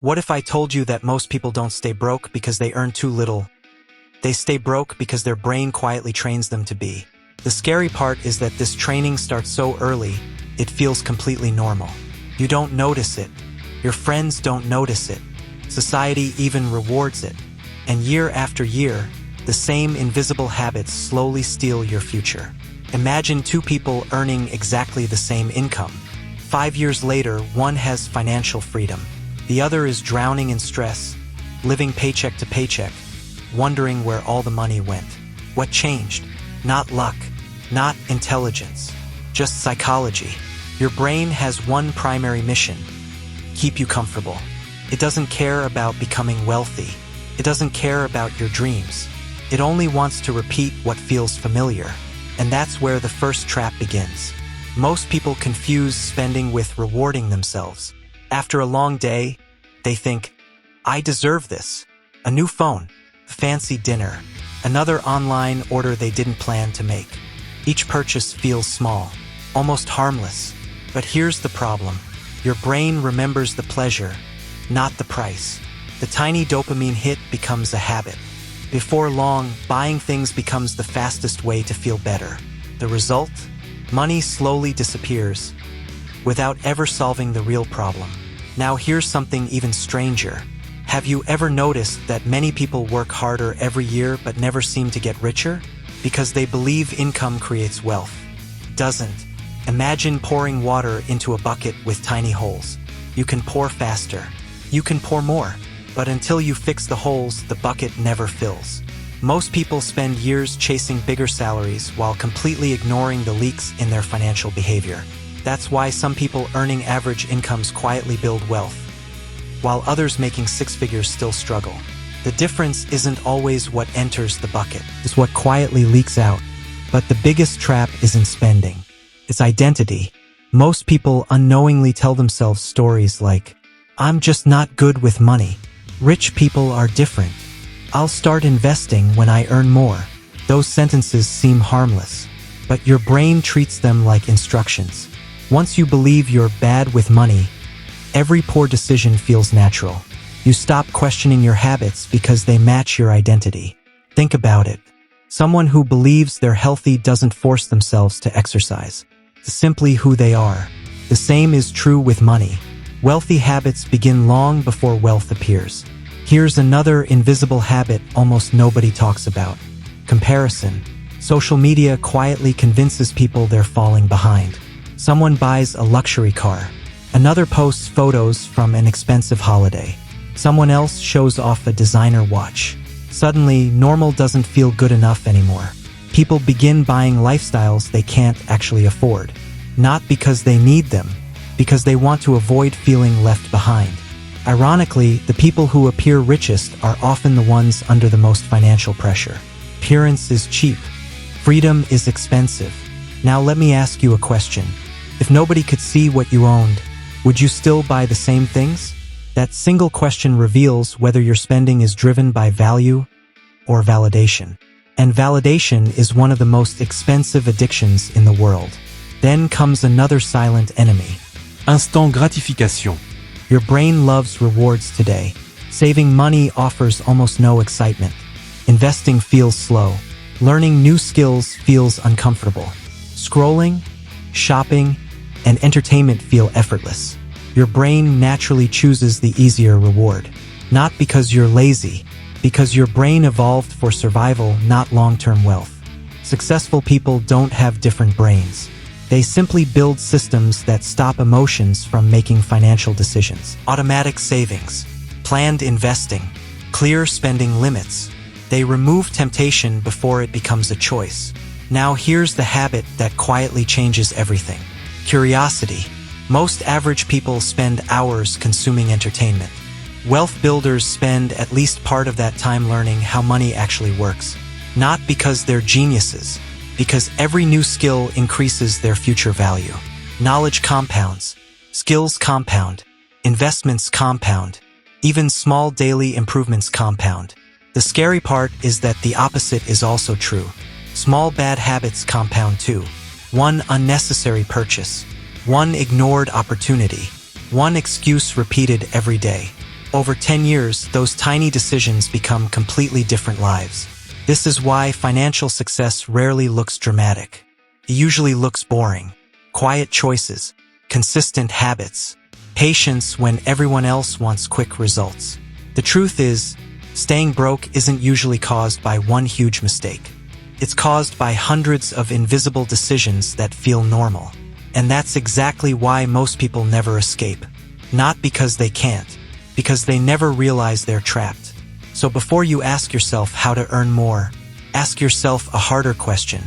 What if I told you that most people don't stay broke because they earn too little? They stay broke because their brain quietly trains them to be. The scary part is that this training starts so early, it feels completely normal. You don't notice it. Your friends don't notice it. Society even rewards it. And year after year, the same invisible habits slowly steal your future. Imagine two people earning exactly the same income. 5 years later, one has financial freedom. The other is drowning in stress, living paycheck to paycheck, wondering where all the money went. What changed? Not luck, not intelligence, just psychology. Your brain has one primary mission: keep you comfortable. It doesn't care about becoming wealthy. It doesn't care about your dreams. It only wants to repeat what feels familiar. And that's where the first trap begins. Most people confuse spending with rewarding themselves. After a long day, they think, I deserve this. A new phone, a fancy dinner, another online order they didn't plan to make. Each purchase feels small, almost harmless. But here's the problem. Your brain remembers the pleasure, not the price. The tiny dopamine hit becomes a habit. Before long, buying things becomes the fastest way to feel better. The result? Money slowly disappears, without ever solving the real problem. Now here's something even stranger. Have you ever noticed that many people work harder every year but never seem to get richer? Because they believe income creates wealth. Doesn't. Imagine pouring water into a bucket with tiny holes. You can pour faster. You can pour more. But until you fix the holes, the bucket never fills. Most people spend years chasing bigger salaries while completely ignoring the leaks in their financial behavior. That's why some people earning average incomes quietly build wealth, while others making six figures still struggle. The difference isn't always what enters the bucket, it's what quietly leaks out. But the biggest trap isn't spending. It's identity. Most people unknowingly tell themselves stories like, I'm just not good with money. Rich people are different. I'll start investing when I earn more. Those sentences seem harmless, but your brain treats them like instructions. Once you believe you're bad with money, every poor decision feels natural. You stop questioning your habits because they match your identity. Think about it. Someone who believes they're healthy doesn't force themselves to exercise. It's simply who they are. The same is true with money. Wealthy habits begin long before wealth appears. Here's another invisible habit almost nobody talks about: comparison. Social media quietly convinces people they're falling behind. Someone buys a luxury car. Another posts photos from an expensive holiday. Someone else shows off a designer watch. Suddenly, normal doesn't feel good enough anymore. People begin buying lifestyles they can't actually afford. Not because they need them, because they want to avoid feeling left behind. Ironically, the people who appear richest are often the ones under the most financial pressure. Appearance is cheap. Freedom is expensive. Now let me ask you a question. If nobody could see what you owned, would you still buy the same things? That single question reveals whether your spending is driven by value or validation. And validation is one of the most expensive addictions in the world. Then comes another silent enemy: Instant gratification. Your brain loves rewards today. Saving money offers almost no excitement. Investing feels slow. Learning new skills feels uncomfortable. Scrolling, shopping, and entertainment feel effortless. Your brain naturally chooses the easier reward. Not because you're lazy, because your brain evolved for survival, not long-term wealth. Successful people don't have different brains. They simply build systems that stop emotions from making financial decisions. Automatic savings, planned investing, clear spending limits. They remove temptation before it becomes a choice. Now here's the habit that quietly changes everything: curiosity. Most average people spend hours consuming entertainment. Wealth builders spend at least part of that time learning how money actually works. Not because they're geniuses, because every new skill increases their future value. Knowledge compounds, skills compound, investments compound, even small daily improvements compound. The scary part is that the opposite is also true. Small bad habits compound too. One unnecessary purchase, one ignored opportunity, one excuse repeated every day. Over 10 years, those tiny decisions become completely different lives. This is why financial success rarely looks dramatic. It usually looks boring. Quiet choices, consistent habits, patience when everyone else wants quick results. The truth is, staying broke isn't usually caused by one huge mistake. It's caused by hundreds of invisible decisions that feel normal. And that's exactly why most people never escape. Not because they can't, because they never realize they're trapped. So before you ask yourself how to earn more, ask yourself a harder question.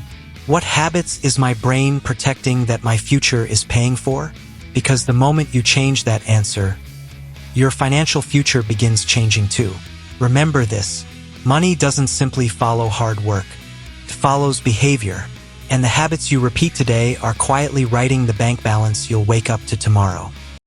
What habits is my brain protecting that my future is paying for? Because the moment you change that answer, your financial future begins changing too. Remember this, money doesn't simply follow hard work. It follows behavior. And the habits you repeat today are quietly writing the bank balance you'll wake up to tomorrow.